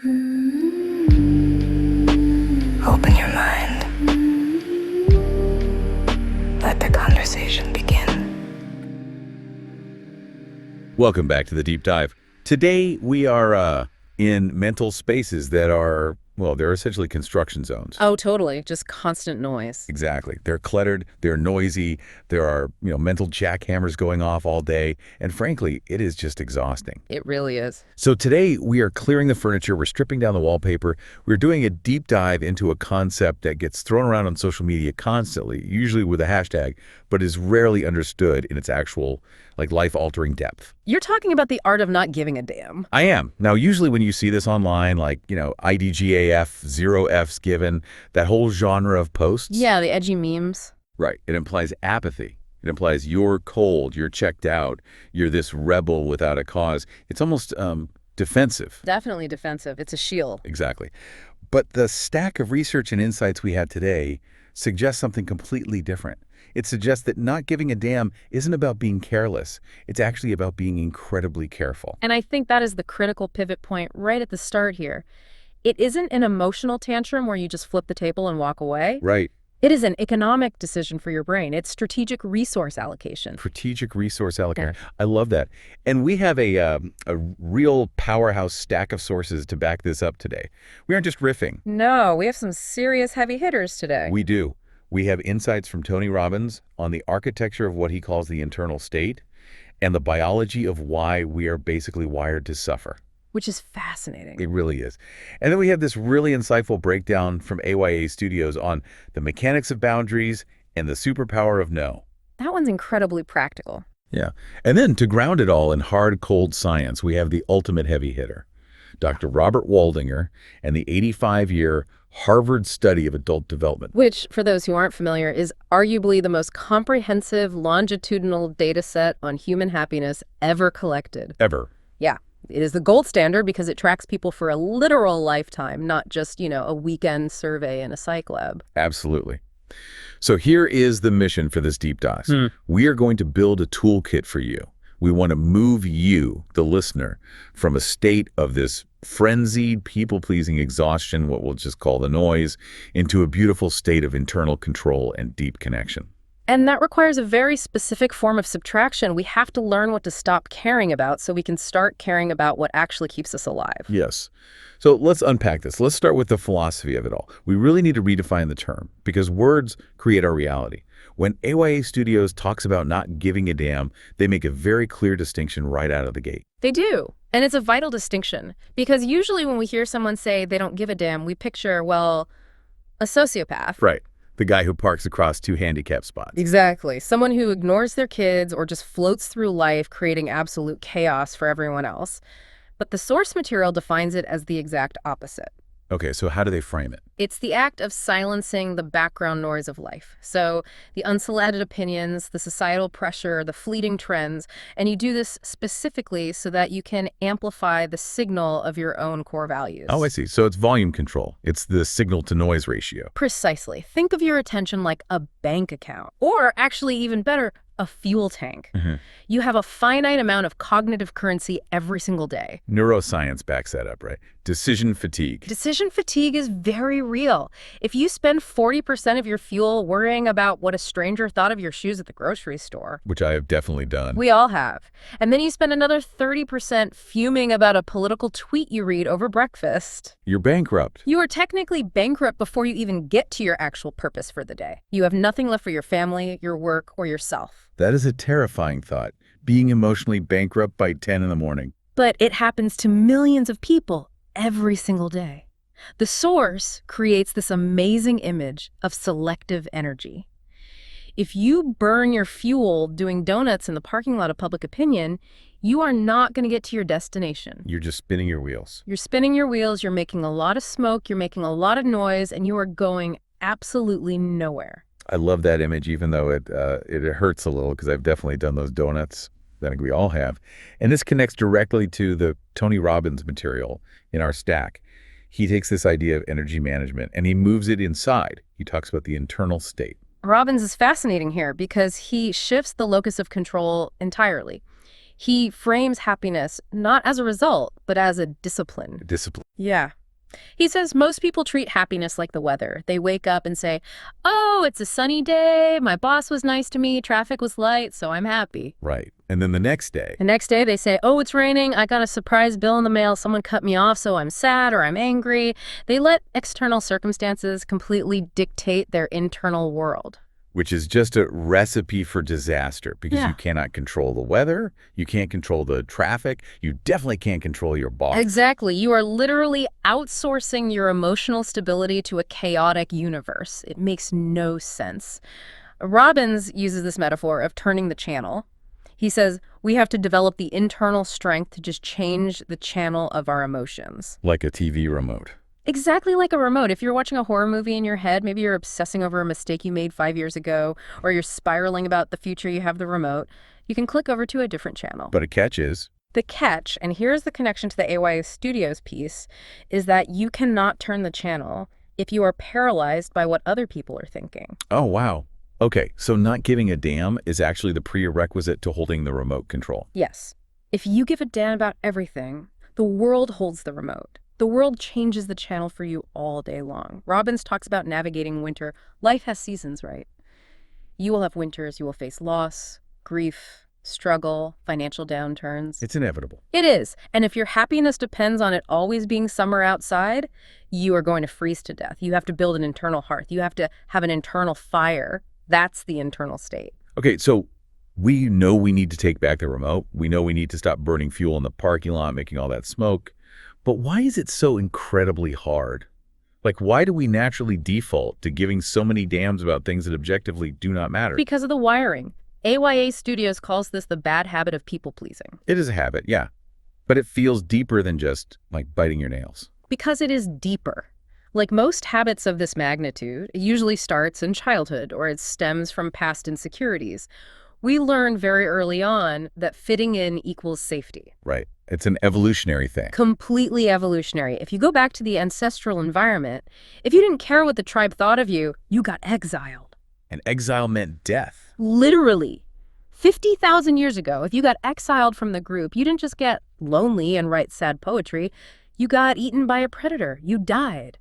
Open your mind. Let the conversation begin. Welcome back to the Deep Dive. Today we are in mental spaces that are, well, they're essentially construction zones. Oh, totally. Just constant noise. Exactly. They're cluttered, they're noisy, there are, mental jackhammers going off all day, and frankly, it is just exhausting. It really is. So today we are clearing the furniture, we're stripping down the wallpaper, we're doing a deep dive into a concept that gets thrown around on social media constantly, usually with a hashtag, but is rarely understood in its actual, life-altering depth. You're talking about the art of not giving a damn. I am. Now, usually when you see this online, IDGAF, 0Fs given, that whole genre of posts. Yeah, the edgy memes. Right. It implies apathy. It implies you're cold, you're checked out, you're this rebel without a cause. It's almost defensive. Definitely defensive. It's a shield. Exactly. But the stack of research and insights we have today suggests something completely different. It suggests that not giving a damn isn't about being careless. It's actually about being incredibly careful. And I think that is the critical pivot point right at the start here. It isn't an emotional tantrum where you just flip the table and walk away. Right. It is an economic decision for your brain. It's strategic resource allocation. Strategic resource allocation. Yeah. I love that. And we have a real powerhouse stack of sources to back this up today. We aren't just riffing. No, we have some serious heavy hitters today. We do. We have insights from Tony Robbins on the architecture of what he calls the internal state and the biology of why we are basically wired to suffer. Which is fascinating. It really is. And then we have this really insightful breakdown from AYA Studios on the mechanics of boundaries and the superpower of no. That one's incredibly practical. Yeah. And then to ground it all in hard, cold science, we have the ultimate heavy hitter, Dr. Robert Waldinger and the 85-year Harvard study of adult development. Which, for those who aren't familiar, is arguably the most comprehensive longitudinal data set on human happiness ever collected. Ever. Yeah. It is the gold standard because it tracks people for a literal lifetime, not just, a weekend survey in a psych lab. Absolutely. So here is the mission for this deep dive. We are going to build a toolkit for you. We want to move you, the listener, from a state of this frenzied, people-pleasing exhaustion, what we'll just call the noise, into a beautiful state of internal control and deep connection. And that requires a very specific form of subtraction. We have to learn what to stop caring about so we can start caring about what actually keeps us alive. Yes. So let's unpack this. Let's start with the philosophy of it all. We really need to redefine the term because words create our reality. When AYA Studios talks about not giving a damn, they make a very clear distinction right out of the gate. They do. And it's a vital distinction because usually when we hear someone say they don't give a damn, we picture, well, a sociopath. Right. The guy who parks across two handicap spots. Exactly. Someone who ignores their kids or just floats through life creating absolute chaos for everyone else. But the source material defines it as the exact opposite. Okay, so how do they frame it? It's the act of silencing the background noise of life. So the unsolicited opinions, the societal pressure, the fleeting trends, and you do this specifically so that you can amplify the signal of your own core values. Oh, I see. So it's volume control. It's the signal-to-noise ratio. Precisely. Think of your attention like a bank account, or actually even better, a fuel tank. You have a finite amount of cognitive currency every single day. Neuroscience backs that up, right? Decision fatigue. Decision fatigue is very real. If you spend 40% of your fuel worrying about what a stranger thought of your shoes at the grocery store, Which I have definitely done. we all have, and then you spend another 30% fuming about a political tweet you read over breakfast, You're bankrupt. you are technically bankrupt before you even get to your actual purpose for the day. You have nothing left for your family, your work, or yourself. That is a terrifying thought, being emotionally bankrupt by 10 in the morning. But it happens to millions of people every single day. The source creates this amazing image of selective energy. If you burn your fuel doing donuts in the parking lot of public opinion, you are not going to get to your destination. You're just spinning your wheels. You're spinning your wheels, you're making a lot of smoke, you're making a lot of noise, and you are going absolutely nowhere. I love that image, even though it hurts a little because I've definitely done those donuts. I think we all have. And this connects directly to the Tony Robbins material in our stack. He takes this idea of energy management and he moves it inside. He talks about the internal state. Robbins is fascinating here because he shifts the locus of control entirely. He frames happiness not as a result, but as a discipline. Discipline. Yeah. He says most people treat happiness like the weather. They wake up and say, oh, it's a sunny day, my boss was nice to me, traffic was light, so I'm happy. Right. And then the next day. The next day they say, oh, it's raining, I got a surprise bill in the mail, someone cut me off, so I'm sad or I'm angry. They let external circumstances completely dictate their internal world. Which is just a recipe for disaster because you cannot control the weather, you can't control the traffic, you definitely can't control your boss. Exactly. You are literally outsourcing your emotional stability to a chaotic universe. It makes no sense. Robbins uses this metaphor of turning the channel. He says we have to develop the internal strength to just change the channel of our emotions. Like a TV remote. Exactly like a remote. If you're watching a horror movie in your head, maybe you're obsessing over a mistake you made 5 years ago, or you're spiraling about the future you have the remote, you can click over to a different channel. But a catch is? The catch, and here's the connection to the AYA Studios piece, is that you cannot turn the channel if you are paralyzed by what other people are thinking. Oh, wow. Okay, so not giving a damn is actually the prerequisite to holding the remote control. Yes. If you give a damn about everything, the world holds the remote. The world changes the channel for you all day long. Robbins talks about navigating winter. Life has seasons, right? You will have winters. You will face loss, grief, struggle, financial downturns. It's inevitable. It is. And if your happiness depends on it always being summer outside, you are going to freeze to death. You have to build an internal hearth. You have to have an internal fire. That's the internal state. Okay, so we know we need to take back the remote. We know we need to stop burning fuel in the parking lot, making all that smoke. But why is it so incredibly hard? Like, why do we naturally default to giving so many damns about things that objectively do not matter? Because of the wiring. AYA Studios calls this the bad habit of people-pleasing. It is a habit, yeah. But it feels deeper than just, like, biting your nails. Because it is deeper. Like most habits of this magnitude, it usually starts in childhood or it stems from past insecurities. We learn very early on that fitting in equals safety. Right. It's an evolutionary thing. Completely evolutionary. If you go back to the ancestral environment, if you didn't care what the tribe thought of you, you got exiled. And exile meant death. Literally. 50,000 years ago, if you got exiled from the group, you didn't just get lonely and write sad poetry. You got eaten by a predator. You died.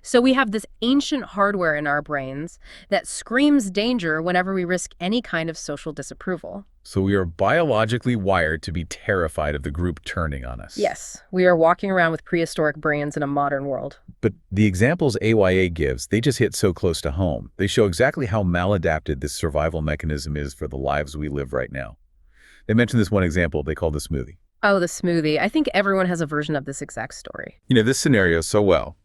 So we have this ancient hardware in our brains that screams danger whenever we risk any kind of social disapproval. So we are biologically wired to be terrified of the group turning on us. Yes, we are walking around with prehistoric brains in a modern world. But the examples AYA gives, they just hit so close to home. They show exactly how maladapted this survival mechanism is for the lives we live right now. They mentioned this one example they call the smoothie. Oh, the smoothie. I think everyone has a version of this exact story. You know this scenario so well.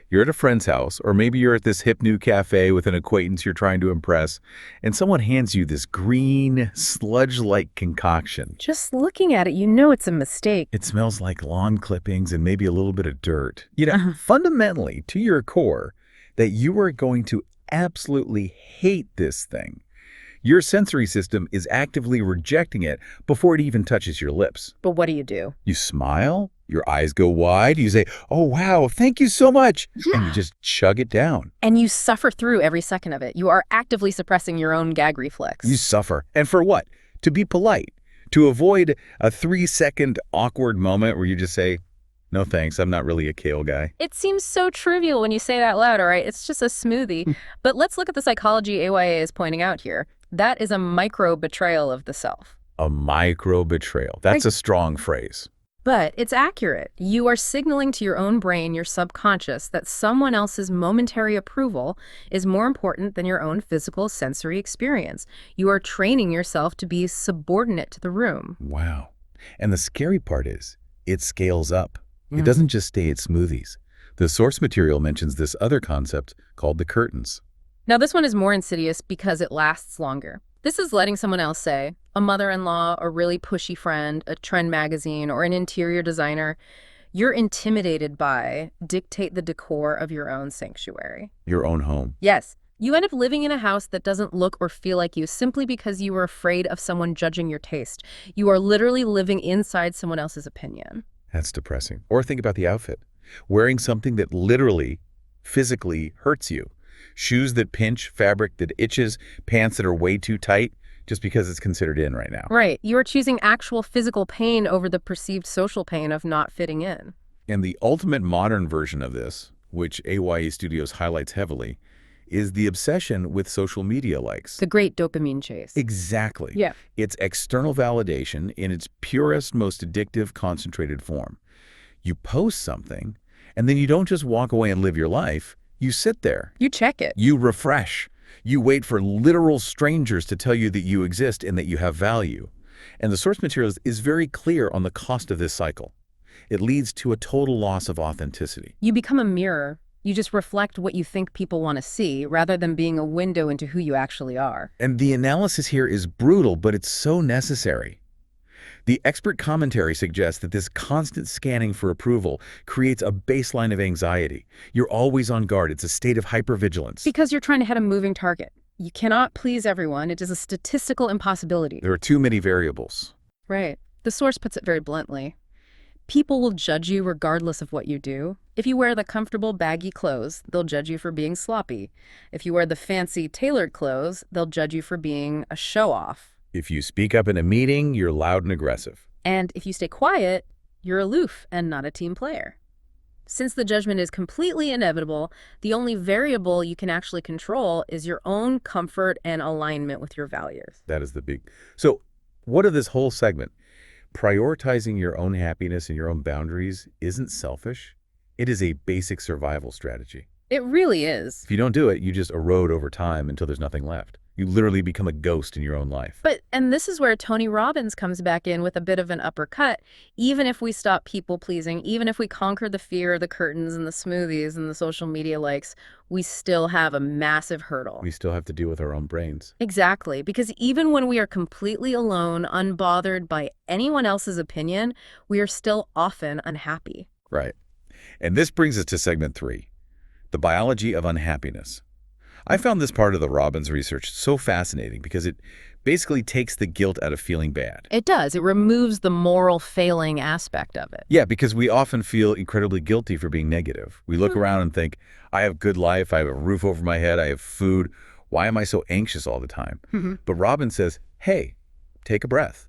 You're at a friend's house, or maybe you're at this hip new cafe with an acquaintance you're trying to impress, and someone hands you this green, sludge-like concoction. Just looking at it, you know it's a mistake. It smells like lawn clippings and maybe a little bit of dirt. You know, fundamentally, to your core, that you are going to absolutely hate this thing. Your sensory system is actively rejecting it before it even touches your lips. But what do? You smile, your eyes go wide, you say, oh, wow, thank you so much, Yeah. and you just chug it down. And you suffer through every second of it. You are actively suppressing your own gag reflex. You suffer. And for what? To be polite. To avoid a 3-second awkward moment where you just say, no thanks, I'm not really a kale guy. It seems so trivial when you say it out loud, all right? It's just a smoothie. But let's look at the psychology AYA is pointing out here. That is a micro-betrayal of the self. A micro-betrayal. That's a strong phrase. But it's accurate. You are signaling to your own brain, your subconscious, that someone else's momentary approval is more important than your own physical sensory experience. You are training yourself to be subordinate to the room. Wow. And the scary part is, it scales up. It doesn't just stay at smoothies. The source material mentions this other concept called the curtains. Now, this one is more insidious because it lasts longer. This is letting someone else say, a mother-in-law, a really pushy friend, a trend magazine, or an interior designer, you're intimidated by, dictate the decor of your own sanctuary. Your own home. Yes. You end up living in a house that doesn't look or feel like you simply because you were afraid of someone judging your taste. You are literally living inside someone else's opinion. That's depressing. Or think about the outfit. Wearing something that literally, physically hurts you. Shoes that pinch, fabric that itches, pants that are way too tight. just because it's considered in right now. Right. You are choosing actual physical pain over the perceived social pain of not fitting in. And the ultimate modern version of this, which AYE Studios highlights heavily, is the obsession with social media likes. The great dopamine chase. Exactly. Yeah. It's external validation in its purest, most addictive, concentrated form. You post something, and then you don't just walk away and live your life. You sit there. You check it. You refresh. You wait for literal strangers to tell you that you exist and that you have value. And the source material is very clear on the cost of this cycle. It leads to a total loss of authenticity. You become a mirror. You just reflect what you think people want to see rather than being a window into who you actually are. And the analysis here is brutal, but it's so necessary. The expert commentary suggests that this constant scanning for approval creates a baseline of anxiety. You're always on guard. It's a state of hypervigilance. Because you're trying to hit a moving target. You cannot please everyone. It is a statistical impossibility. There are too many variables. Right. The source puts it very bluntly. People will judge you regardless of what you do. If you wear the comfortable, baggy clothes, they'll judge you for being sloppy. If you wear the fancy, tailored clothes, they'll judge you for being a show-off. If you speak up in a meeting, you're loud and aggressive. And if you stay quiet, you're aloof and not a team player. Since the judgment is completely inevitable, the only variable you can actually control is your own comfort and alignment with your values. That is the big... So, what of this whole segment? Prioritizing your own happiness and your own boundaries isn't selfish. It is a basic survival strategy. It really is. If you don't do it, you just erode over time until there's nothing left. You literally become a ghost in your own life. And this is where Tony Robbins comes back in with a bit of an uppercut. Even if we stop people-pleasing, even if we conquer the fear of the curtains and the smoothies and the social media likes, we still have a massive hurdle. We still have to deal with our own brains. Exactly, because even when we are completely alone, unbothered by anyone else's opinion, we are still often unhappy. Right. And this brings us to segment 3, the biology of unhappiness. I found this part of the Robbins research so fascinating because it basically takes the guilt out of feeling bad. It does. It removes the moral failing aspect of it. Yeah, because we often feel incredibly guilty for being negative. We look around and think, I have a good life, I have a roof over my head, I have food. Why am I so anxious all the time? But Robbins says, hey, take a breath.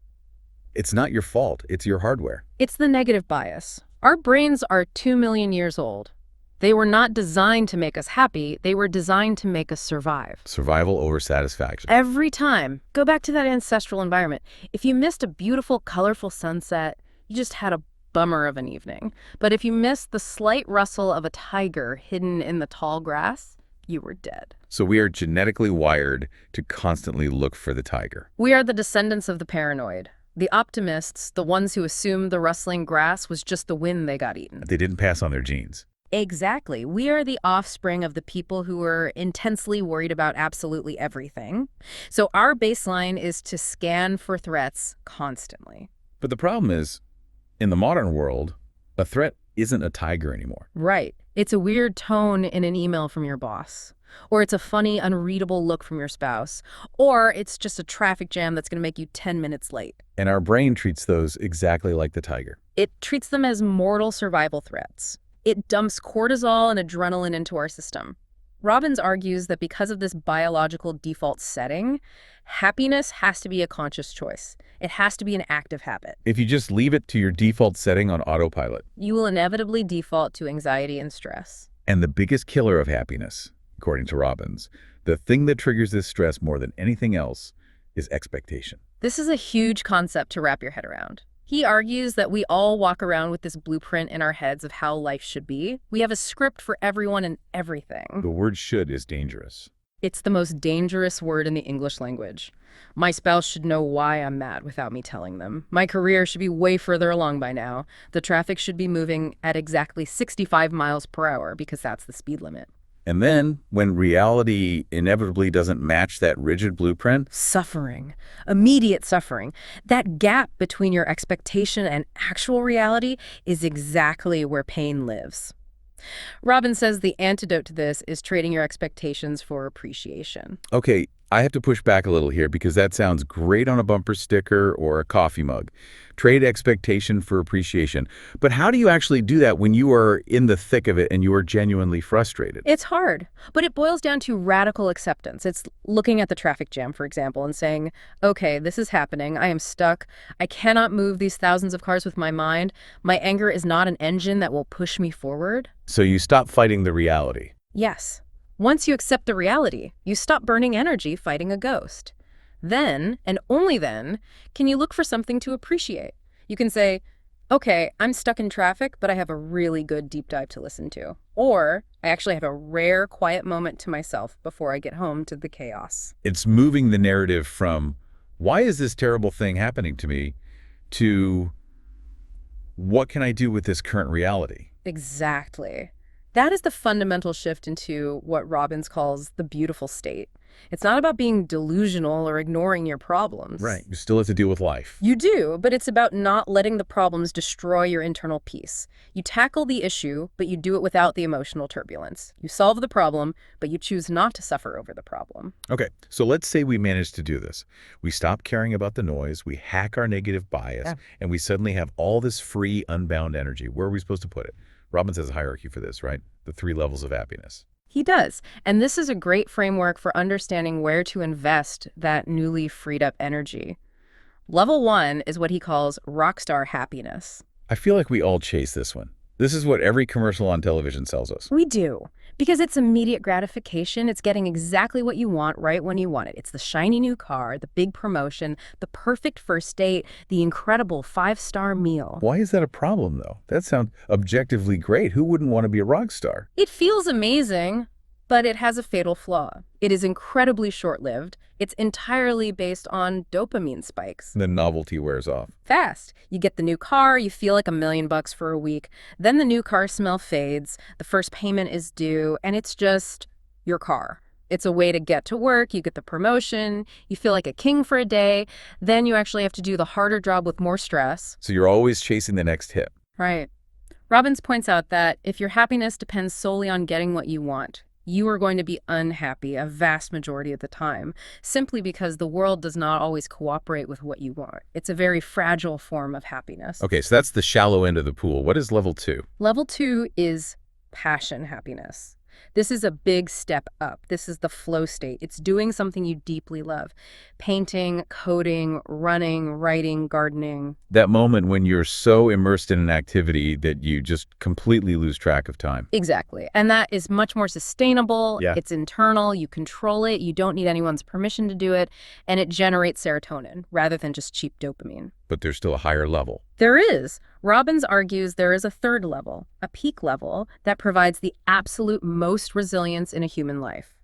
It's not your fault, it's your hardware. It's the negative bias. Our brains are 2 million years old. They were not designed to make us happy. They were designed to make us survive. Survival over satisfaction. Every time. Go back to that ancestral environment. If you missed a beautiful, colorful sunset, you just had a bummer of an evening. But if you missed the slight rustle of a tiger hidden in the tall grass, you were dead. So we are genetically wired to constantly look for the tiger. We are the descendants of the paranoid. The optimists, the ones who assumed the rustling grass was just the wind they got eaten. They didn't pass on their genes. Exactly. We are the offspring of the people who were intensely worried about absolutely everything. So our baseline is to scan for threats constantly. But the problem is, in the modern world, a threat isn't a tiger anymore. Right. It's a weird tone in an email from your boss. Or it's a funny, unreadable look from your spouse. Or it's just a traffic jam that's going to make you 10 minutes late. And our brain treats those exactly like the tiger. It treats them as mortal survival threats. It dumps cortisol and adrenaline into our system. Robbins argues that because of this biological default setting, happiness has to be a conscious choice. It has to be an active habit. If you just leave it to your default setting on autopilot. You will inevitably default to anxiety and stress. And the biggest killer of happiness, according to Robbins, the thing that triggers this stress more than anything else is expectation. This is a huge concept to wrap your head around. He argues that we all walk around with this blueprint in our heads of how life should be. We have a script for everyone and everything. The word should is dangerous. It's the most dangerous word in the English language. My spouse should know why I'm mad without me telling them. My career should be way further along by now. The traffic should be moving at exactly 65 miles per hour because that's the speed limit. And then, when reality inevitably doesn't match that rigid blueprint, Suffering. Immediate suffering. That gap between your expectation and actual reality is exactly where pain lives. Robbins says the antidote to this is trading your expectations for appreciation. okay, I have to push back a little here because that sounds great on a bumper sticker or a coffee mug. Trade expectation for appreciation. But how do you actually do that when you are in the thick of it and you are genuinely frustrated? It's hard, but it boils down to radical acceptance. It's looking at the traffic jam, for example, and saying, okay, this is happening. I am stuck. I cannot move these thousands of cars with my mind. My anger is not an engine that will push me forward. So you stop fighting the reality. Yes. Once you accept the reality, you stop burning energy fighting a ghost. Then, and only then, can you look for something to appreciate. You can say, okay, I'm stuck in traffic, but I have a really good deep dive to listen to. Or I actually have a rare quiet moment to myself before I get home to the chaos. It's moving the narrative from, why is this terrible thing happening to me, to what can I do with this current reality? Exactly. That is the fundamental shift into what Robbins calls the beautiful state. It's not about being delusional or ignoring your problems. Right. You still have to deal with life. You do, but it's about not letting the problems destroy your internal peace. You tackle the issue, but you do it without the emotional turbulence. You solve the problem, but you choose not to suffer over the problem. Okay, so let's say we manage to do this. We stop caring about the noise, we hack our negative bias, and we suddenly have all this free, unbound energy. Where are we supposed to put it? Robbins has a hierarchy for this, right? The 3 levels of happiness. He does. And this is a great framework for understanding where to invest that newly freed up energy. Level 1 is what he calls rockstar happiness. I feel like we all chase this one. This is what every commercial on television sells us. We do. Because it's immediate gratification. It's getting exactly what you want right when you want it. It's the shiny new car, the big promotion, the perfect first date, the incredible 5-star meal. Why is that a problem, though? That sounds objectively great. Who wouldn't want to be a rock star? It feels amazing, but it has a fatal flaw. It is incredibly short-lived. It's entirely based on dopamine spikes. The novelty wears off. Fast. You get the new car, you feel like $1 million for a week. Then the new car smell fades, the first payment is due, and it's just your car. It's a way to get to work, you get the promotion, you feel like a king for a day. Then you actually have to do the harder job with more stress. So you're always chasing the next hit. Right. Robbins points out that if your happiness depends solely on getting what you want, you are going to be unhappy a vast majority of the time, simply because the world does not always cooperate with what you want. It's a very fragile form of happiness. Okay, so that's the shallow end of the pool. What is level 2? Level 2 is passion happiness. This is a big step up. This is the flow state. It's doing something you deeply love. Painting, coding, running, writing, gardening. That moment when you're so immersed in an activity that you just completely lose track of time. Exactly. And that is much more sustainable. Yeah. It's internal. You control it. You don't need anyone's permission to do it. And it generates serotonin rather than just cheap dopamine. But there's still a higher level. There is. Robbins argues there is a third level, a peak level, that provides the absolute most resilience in a human life.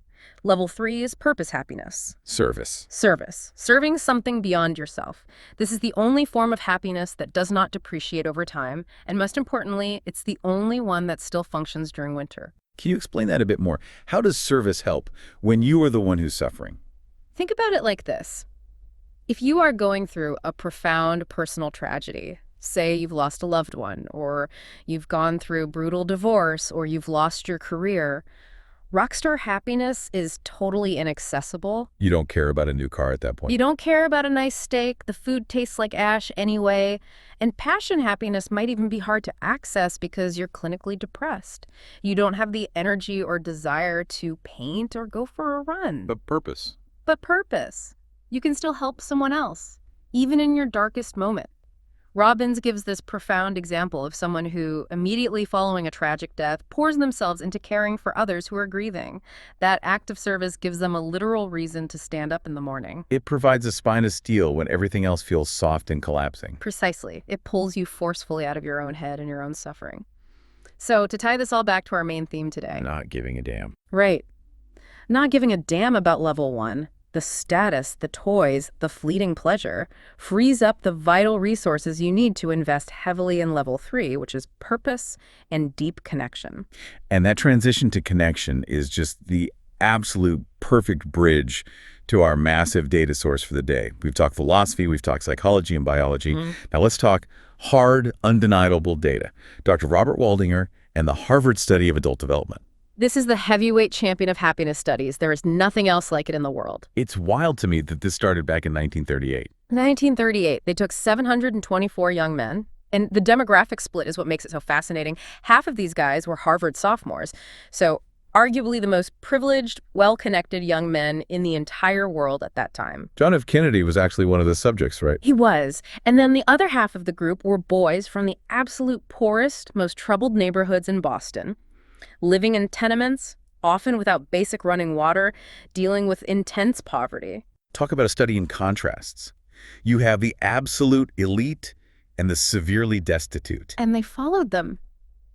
Level 3 is purpose happiness. Service. Service. Serving something beyond yourself. This is the only form of happiness that does not depreciate over time, and most importantly, it's the only one that still functions during winter. Can you explain that a bit more? How does service help when you are the one who's suffering? Think about it like this. If you are going through a profound personal tragedy, say you've lost a loved one, or you've gone through brutal divorce, or you've lost your career, rockstar happiness is totally inaccessible. You don't care about a new car at that point. You don't care about a nice steak, the food tastes like ash anyway, and passion happiness might even be hard to access because you're clinically depressed. You don't have the energy or desire to paint or go for a run. But purpose. But purpose. You can still help someone else, even in your darkest moment. Robbins gives this profound example of someone who, immediately following a tragic death, pours themselves into caring for others who are grieving. That act of service gives them a literal reason to stand up in the morning. It provides a spine of steel when everything else feels soft and collapsing. Precisely. It pulls you forcefully out of your own head and your own suffering. So, to tie this all back to our main theme today. Not giving a damn. Right. Not giving a damn about level 1. The status, the toys, the fleeting pleasure, frees up the vital resources you need to invest heavily in level 3, which is purpose and deep connection. And that transition to connection is just the absolute perfect bridge to our massive data source for the day. We've talked philosophy, we've talked psychology and biology. Now let's talk hard, undeniable data. Dr. Robert Waldinger and the Harvard study of adult development. This is the heavyweight champion of happiness studies. There is nothing else like it in the world. It's wild to me that this started back in 1938. 1938, they took 724 young men, and the demographic split is what makes it so fascinating. Half of these guys were Harvard sophomores, so arguably the most privileged, well-connected young men in the entire world at that time. John F. Kennedy was actually one of the subjects, right? He was. And then the other half of the group were boys from the absolute poorest, most troubled neighborhoods in Boston, living in tenements, often without basic running water, dealing with intense poverty. Talk about a study in contrasts. You have the absolute elite and the severely destitute. And they followed them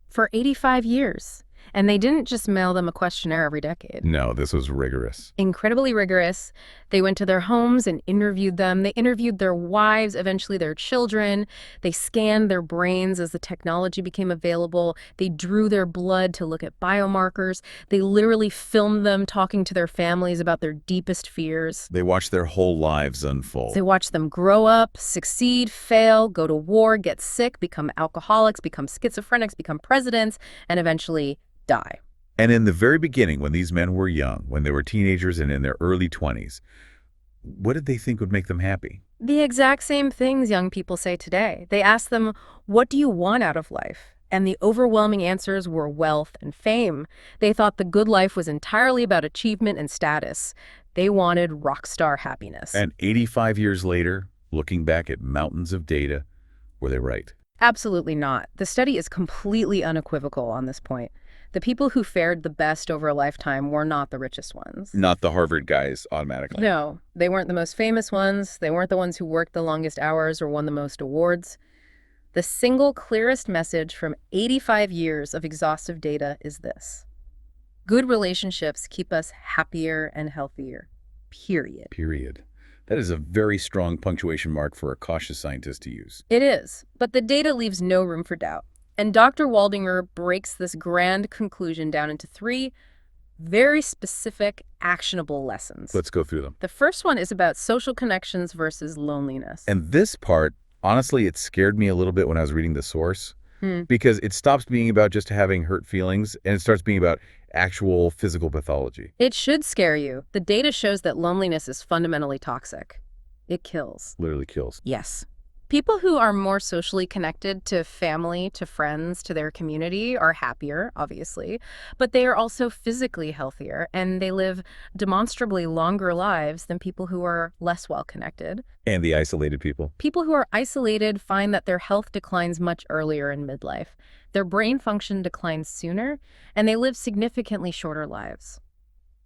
for 85 years. And they didn't just mail them a questionnaire every decade. No, this was rigorous. Incredibly rigorous. They went to their homes and interviewed them. They interviewed their wives, eventually their children. They scanned their brains as the technology became available. They drew their blood to look at biomarkers. They literally filmed them talking to their families about their deepest fears. They watched their whole lives unfold. They watched them grow up, succeed, fail, go to war, get sick, become alcoholics, become schizophrenics, become presidents, and eventually die. And in the very beginning, when these men were young, when they were teenagers and in their early 20s, what did they think would make them happy? The exact same things young people say today. They ask them, what do you want out of life? And the overwhelming answers were wealth and fame. They thought the good life was entirely about achievement and status. They wanted rock star happiness. And 85 years later, looking back at mountains of data, were they right? Absolutely not. The study is completely unequivocal on this point. The people who fared the best over a lifetime were not the richest ones. Not the Harvard guys automatically. No, they weren't the most famous ones. They weren't the ones who worked the longest hours or won the most awards. The single clearest message from 85 years of exhaustive data is this: good relationships keep us happier and healthier. Period. Period. That is a very strong punctuation mark for a cautious scientist to use. It is, but the data leaves no room for doubt. And Dr. Waldinger breaks this grand conclusion down into 3 very specific, actionable lessons. Let's go through them. The first one is about social connections versus loneliness. And this part, honestly, it scared me a little bit when I was reading the source, because it stops being about just having hurt feelings and it starts being about actual physical pathology. It should scare you. The data shows that loneliness is fundamentally toxic. It kills. Literally kills. Yes. People who are more socially connected to family, to friends, to their community are happier, obviously, but they are also physically healthier, and they live demonstrably longer lives than people who are less well connected. And the isolated people. People who are isolated find that their health declines much earlier in midlife. Their brain function declines sooner, and they live significantly shorter lives.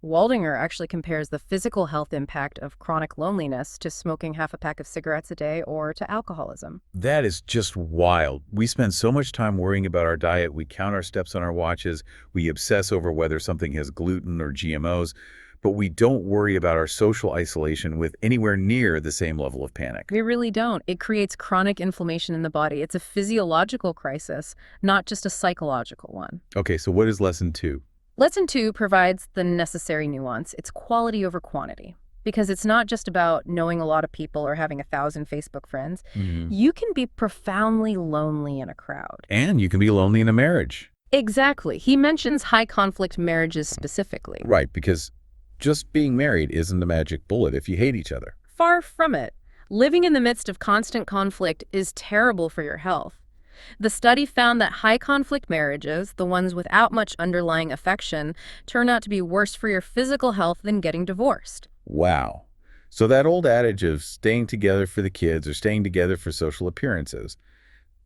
Waldinger actually compares the physical health impact of chronic loneliness to smoking half a pack of cigarettes a day or to alcoholism. That is just wild. We spend so much time worrying about our diet. We count our steps on our watches. We obsess over whether something has gluten or GMOs, but we don't worry about our social isolation with anywhere near the same level of panic. We really don't. It creates chronic inflammation in the body. It's a physiological crisis, not just a psychological one. Okay, so what is lesson 2? Lesson 2 provides the necessary nuance. It's quality over quantity. Because it's not just about knowing a lot of people or having 1,000 Facebook friends. You can be profoundly lonely in a crowd. And you can be lonely in a marriage. Exactly. He mentions high conflict marriages specifically. Right, because just being married isn't a magic bullet if you hate each other. Far from it. Living in the midst of constant conflict is terrible for your health. The study found that high-conflict marriages, the ones without much underlying affection, turn out to be worse for your physical health than getting divorced. Wow. So that old adage of staying together for the kids or staying together for social appearances,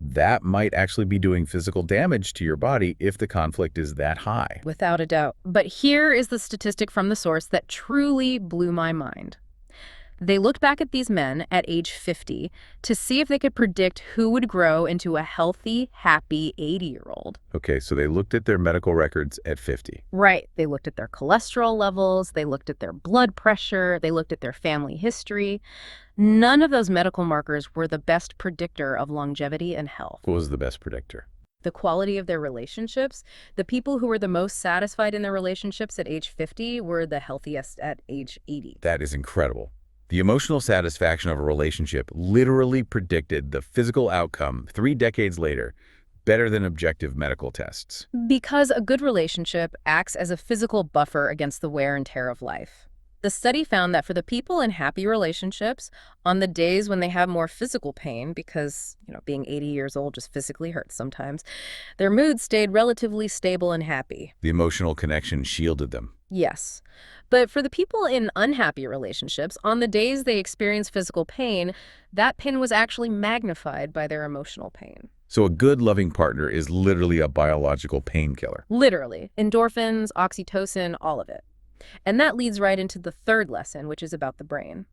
that might actually be doing physical damage to your body if the conflict is that high. Without a doubt. But here is the statistic from the source that truly blew my mind. They looked back at these men at age 50 to see if they could predict who would grow into a healthy, happy 80-year-old. Okay, so they looked at their medical records at 50. Right. They looked at their cholesterol levels, they looked at their blood pressure, they looked at their family history. None of those medical markers were the best predictor of longevity and health. What was the best predictor? The quality of their relationships. The people who were the most satisfied in their relationships at age 50 were the healthiest at age 80. That is incredible. The emotional satisfaction of a relationship literally predicted the physical outcome 3 decades later better than objective medical tests. Because a good relationship acts as a physical buffer against the wear and tear of life. The study found that for the people in happy relationships, on the days when they have more physical pain, because, being 80 years old just physically hurts sometimes, their mood stayed relatively stable and happy. The emotional connection shielded them. Yes. But for the people in unhappy relationships, on the days they experienced physical pain, that pain was actually magnified by their emotional pain. So a good, loving partner is literally a biological painkiller. Literally. Endorphins, oxytocin, all of it. And that leads right into the third lesson, which is about the brain.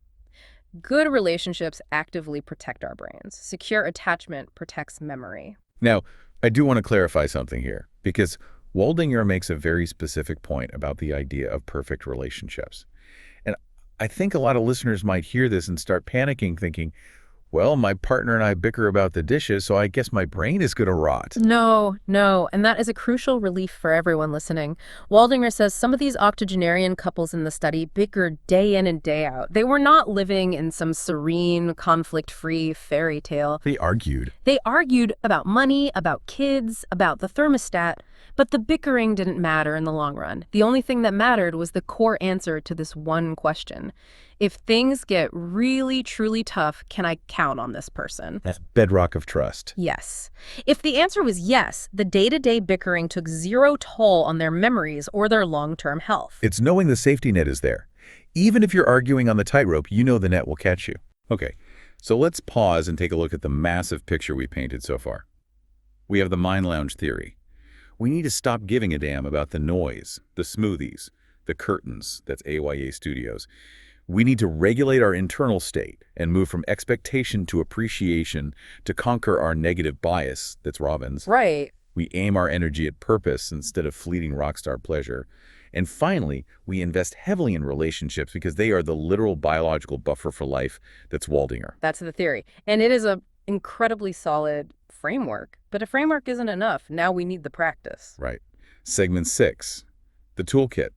Good relationships actively protect our brains. Secure attachment protects memory. Now, I do want to clarify something here, because Waldinger makes a very specific point about the idea of perfect relationships. And I think a lot of listeners might hear this and start panicking, thinking, well, my partner and I bicker about the dishes, so I guess my brain is going to rot. No, and that is a crucial relief for everyone listening. Waldinger says some of these octogenarian couples in the study bickered day in and day out. They were not living in some serene, conflict-free fairy tale. They argued. They argued about money, about kids, about the thermostat, but the bickering didn't matter in the long run. The only thing that mattered was the core answer to this one question. If things get really, truly tough, can I count on this person? That's bedrock of trust. Yes. If the answer was yes, the day-to-day bickering took zero toll on their memories or their long-term health. It's knowing the safety net is there. Even if you're arguing on the tightrope, you know the net will catch you. Okay, so let's pause and take a look at the massive picture we painted so far. We have the mind lounge theory. We need to stop giving a damn about the noise, the smoothies, the curtains, that's AYA Studios. We need to regulate our internal state and move from expectation to appreciation to conquer our negative bias, that's Robbins. Right. We aim our energy at purpose instead of fleeting rockstar pleasure. And finally, we invest heavily in relationships because they are the literal biological buffer for life, that's Waldinger. That's the theory. And it is an incredibly solid framework. But a framework isn't enough. Now we need the practice. Right. Segment 6, the toolkit.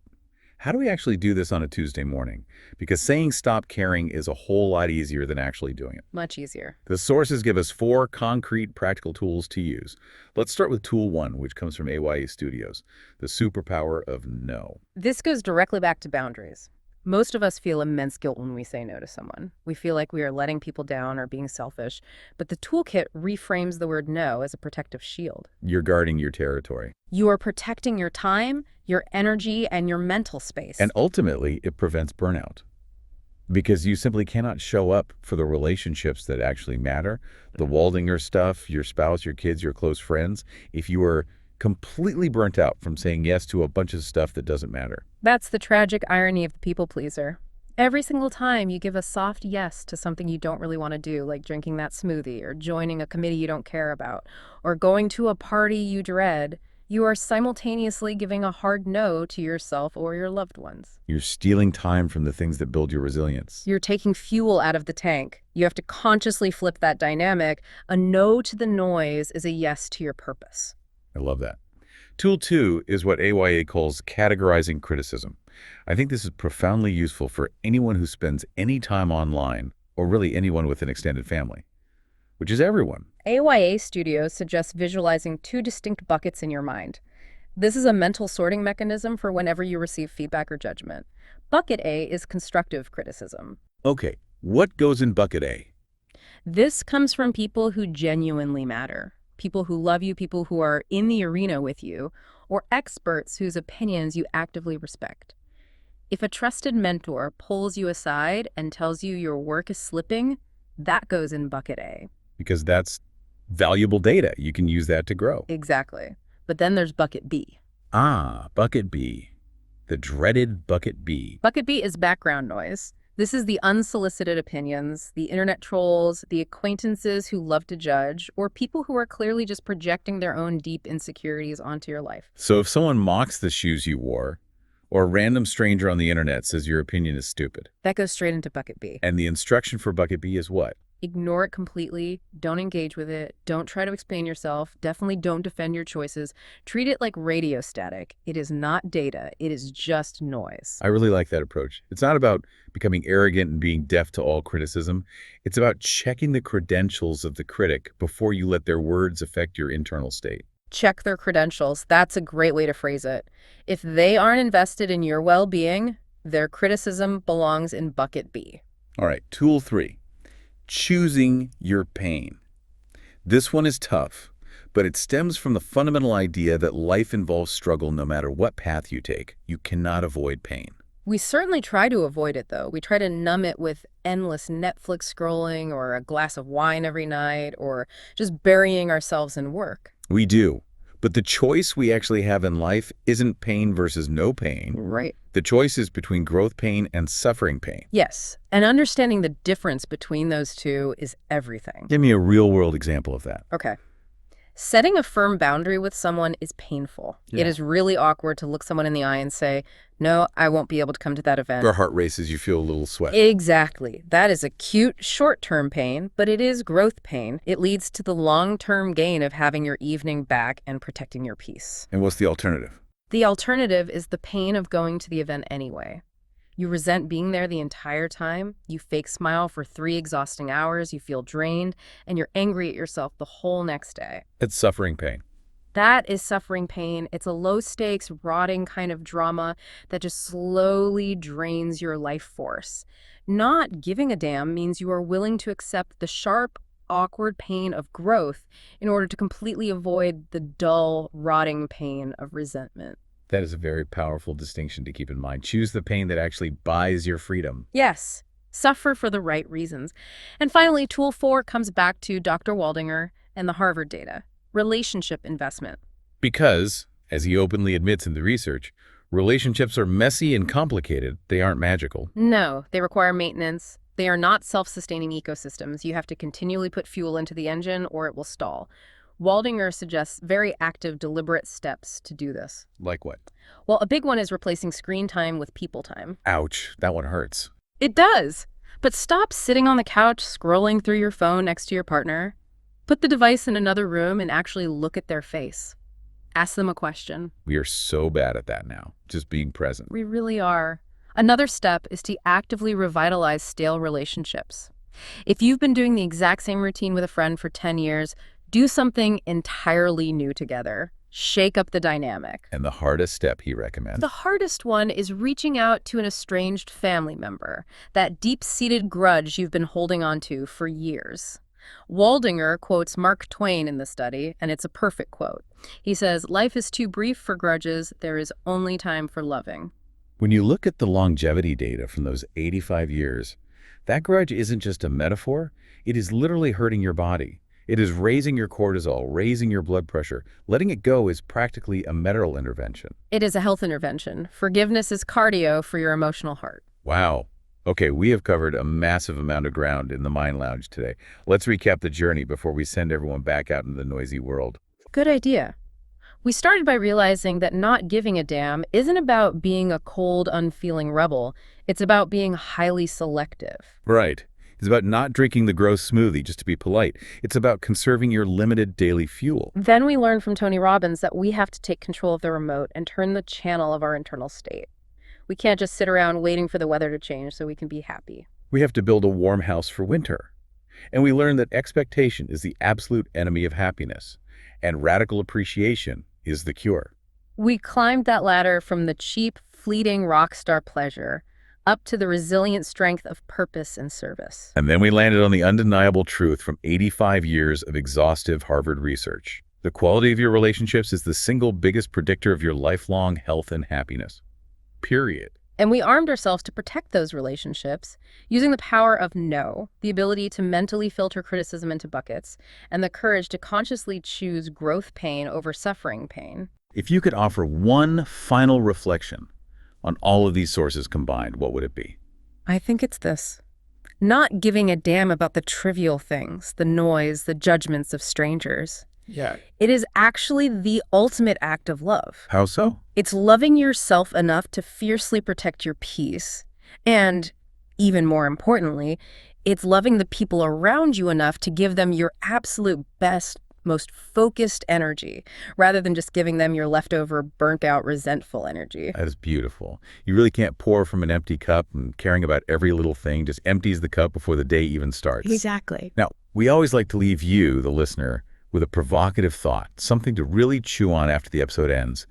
How do we actually do this on a Tuesday morning? Because saying stop caring is a whole lot easier than actually doing it. Much easier. The sources give us 4 concrete, practical tools to use. Let's start with tool 1, which comes from AYA Studios, the superpower of no. This goes directly back to boundaries. Most of us feel immense guilt when we say no to someone. We feel like we are letting people down or being selfish, but the toolkit reframes the word no as a protective shield. You're guarding your territory. You are protecting your time, your energy, and your mental space. And ultimately, it prevents burnout. Because you simply cannot show up for the relationships that actually matter, the Waldinger stuff, your spouse, your kids, your close friends, if you are completely burnt out from saying yes to a bunch of stuff that doesn't matter. That's the tragic irony of the people pleaser. Every single time you give a soft yes to something you don't really want to do, like drinking that smoothie or joining a committee you don't care about, or going to a party you dread, you are simultaneously giving a hard no to yourself or your loved ones. You're stealing time from the things that build your resilience. You're taking fuel out of the tank. You have to consciously flip that dynamic. A no to the noise is a yes to your purpose. I love that. Tool 2 is what AYA calls categorizing criticism. I think this is profoundly useful for anyone who spends any time online, or really anyone with an extended family, which is everyone. AYA Studios suggests visualizing 2 distinct buckets in your mind. This is a mental sorting mechanism for whenever you receive feedback or judgment. Bucket A is constructive criticism. Okay, what goes in bucket A? This comes from people who genuinely matter. People who love you, people who are in the arena with you, or experts whose opinions you actively respect. If a trusted mentor pulls you aside and tells you your work is slipping, that goes in bucket A. Because that's valuable data. You can use that to grow. Exactly. But then there's bucket B. Ah, bucket B. The dreaded bucket B. Bucket B is background noise. This is the unsolicited opinions, the internet trolls, the acquaintances who love to judge, or people who are clearly just projecting their own deep insecurities onto your life. So if someone mocks the shoes you wore, or a random stranger on the internet says your opinion is stupid, That goes straight into bucket B. and the instruction for bucket B is what? Ignore it completely. Don't engage with it. Don't try to explain yourself. Definitely don't defend your choices. Treat it like radio static. It is not data. It is just noise. I really like that approach. It's not about becoming arrogant and being deaf to all criticism. It's about checking the credentials of the critic before you let their words affect your internal state. Check their credentials. That's a great way to phrase it. If they aren't invested in your well-being, their criticism belongs in bucket B. All right, tool 3, choosing your pain. This one is tough, but it stems from the fundamental idea that life involves struggle no matter what path you take. You cannot avoid pain. We certainly try to avoid it, though. We try to numb it with endless Netflix scrolling or a glass of wine every night or just burying ourselves in work. We do. But the choice we actually have in life isn't pain versus no pain. Right. The choice is between growth pain and suffering pain. Yes, and understanding the difference between those two is everything. Give me a real-world example of that. Okay. Setting a firm boundary with someone is painful. Yeah. It is really awkward to look someone in the eye and say, no, I won't be able to come to that event. Your heart races, you feel a little sweat. Exactly. That is acute short-term pain, but it is growth pain. It leads to the long-term gain of having your evening back and protecting your peace. And what's the alternative? The alternative is the pain of going to the event anyway. You resent being there the entire time, you fake smile for 3 exhausting hours, you feel drained, and you're angry at yourself the whole next day. It's suffering pain. That is suffering pain. It's a low-stakes, rotting kind of drama that just slowly drains your life force. Not giving a damn means you are willing to accept the sharp, awkward pain of growth in order to completely avoid the dull, rotting pain of resentment. That is a very powerful distinction to keep in mind. Choose the pain that actually buys your freedom. Yes, suffer for the right reasons. And finally, tool 4 comes back to Dr. Waldinger and the Harvard data. Relationship investment. Because, as he openly admits in the research, relationships are messy and complicated. They aren't magical. No, they require maintenance. They are not self-sustaining ecosystems. You have to continually put fuel into the engine or it will stall. Waldinger suggests very active, deliberate steps to do this. Like what? Well, a big one is replacing screen time with people time. Ouch, that one hurts. It does. But stop sitting on the couch scrolling through your phone next to your partner. Put the device in another room and actually look at their face. Ask them a question. We are so bad at that now, just being present. We really are. Another step is to actively revitalize stale relationships. If you've been doing the exact same routine with a friend for 10 years, do something entirely new together. Shake up the dynamic. And the hardest step he recommends? The hardest one is reaching out to an estranged family member, that deep-seated grudge you've been holding on to for years. Waldinger quotes Mark Twain in the study, and it's a perfect quote. He says, "Life is too brief for grudges. There is only time for loving." When you look at the longevity data from those 85 years, that grudge isn't just a metaphor. It is literally hurting your body. It is raising your cortisol, raising your blood pressure. Letting it go is practically a medical intervention. It is a health intervention. Forgiveness is cardio for your emotional heart. Wow. Okay, we have covered a massive amount of ground in the Mind Lounge today. Let's recap the journey before we send everyone back out into the noisy world. Good idea. We started by realizing that not giving a damn isn't about being a cold, unfeeling rebel. It's about being highly selective. Right. It's about not drinking the gross smoothie just to be polite. It's about conserving your limited daily fuel. Then we learned from Tony Robbins that we have to take control of the remote and turn the channel of our internal state. We can't just sit around waiting for the weather to change so we can be happy. We have to build a warm house for winter. And we learned that expectation is the absolute enemy of happiness, and radical appreciation is the cure. We climbed that ladder from the cheap, fleeting rock star pleasure up to the resilient strength of purpose and service. And then we landed on the undeniable truth from 85 years of exhaustive Harvard research. The quality of your relationships is the single biggest predictor of your lifelong health and happiness. Period. And we armed ourselves to protect those relationships using the power of no, the ability to mentally filter criticism into buckets, and the courage to consciously choose growth pain over suffering pain. If you could offer one final reflection on all of these sources combined, what would it be? I think it's this. Not giving a damn about the trivial things, the noise, the judgments of strangers. Yeah. It is actually the ultimate act of love. How so? It's loving yourself enough to fiercely protect your peace. And, even more importantly, It's loving the people around you enough to give them your absolute best, most focused energy, rather than just giving them your leftover, burnt-out, resentful energy. That is beautiful. You really can't pour from an empty cup, and caring about every little thing just empties the cup before the day even starts. Exactly. Now, we always like to leave you, the listener, with a provocative thought, something to really chew on after the episode ends.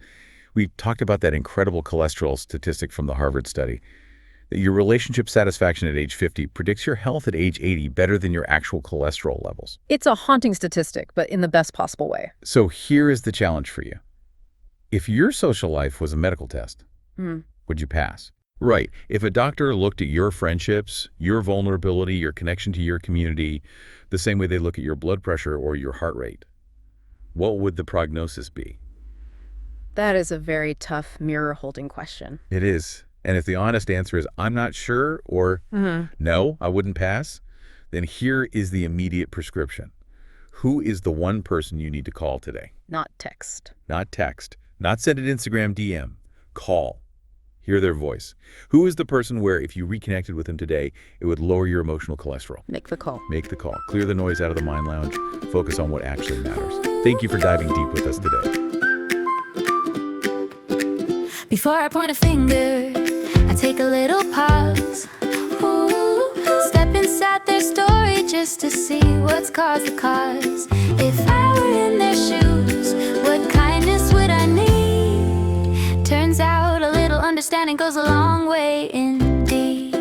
We talked about that incredible cholesterol statistic from the Harvard study, that your relationship satisfaction at age 50 predicts your health at age 80 better than your actual cholesterol levels. It's a haunting statistic, but in the best possible way. So here is the challenge for you. If your social life was a medical test, would you pass? Right. If a doctor looked at your friendships, your vulnerability, your connection to your community, the same way they look at your blood pressure or your heart rate, what would the prognosis be? That is a very tough mirror-holding question. It is. And if the honest answer is, I'm not sure, or no, I wouldn't pass, then here is the immediate prescription. Who is the one person you need to call today? Not text. Not text, not send an Instagram DM. Call. Hear their voice. Who is the person where if you reconnected with them today, it would lower your emotional cholesterol? Make the call. Make the call. Clear the noise out of the mind lounge. Focus on what actually matters. Thank you for diving deep with us today. Before I point a finger, I take a little pause. Ooh, step inside their story just to see what's caused the cause. If I were in their shoes, what kindness would I need? Turns out a little understanding goes a long way indeed.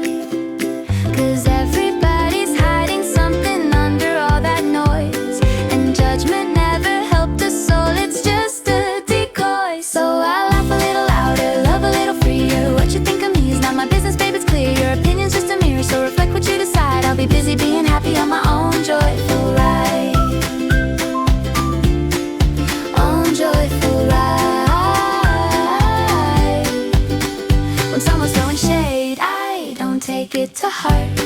'Cause everybody's hiding something under all that noise, and judgment never helped a soul, it's just a decoy. So I laugh a little louder, love a little freer. What you think of me is not my business, babe, it's clear. Your opinion's just a mirror, so reflect what you decide. I'll be busy being happy on my own joyful ride. Own joyful ride. When someone's throwing shade, I don't take it to heart.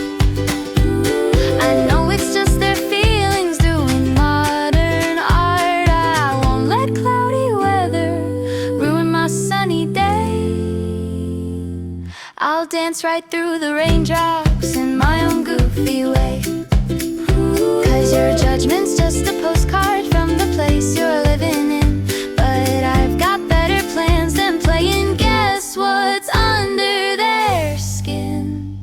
I know it's just their feelings doing modern art. I won't let cloudy weather ruin my sunny day. I'll dance right through the raindrops in my own goofy way. 'Cause your judgment's just a postcard from the place you're living in. But I've got better plans than playing guess what's under their skin.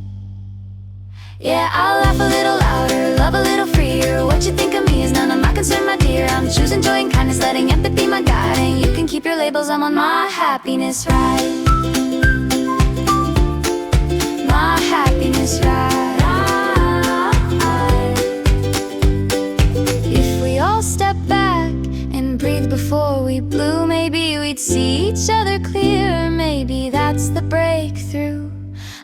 Yeah, I'll laugh a little louder, love a little freer. What you think of me is none of my concern, my dear. I'm choosing joy and kindness, letting empathy my guide. And you can keep your labels, I'm on my happiness ride. My happiness ride. If we all step back and breathe before we blew, maybe we'd see each other clearer. Maybe that's the breakthrough.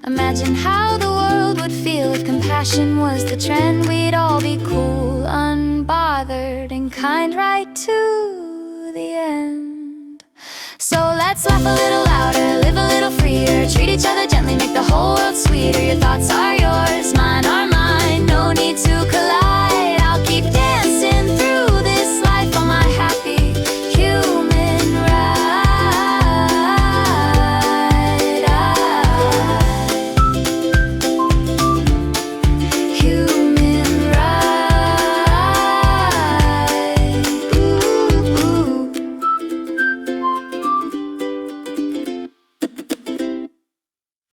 Imagine how the world would feel if compassion was the trend. We'd all be cool, unbothered, and kind right to the end. So let's laugh a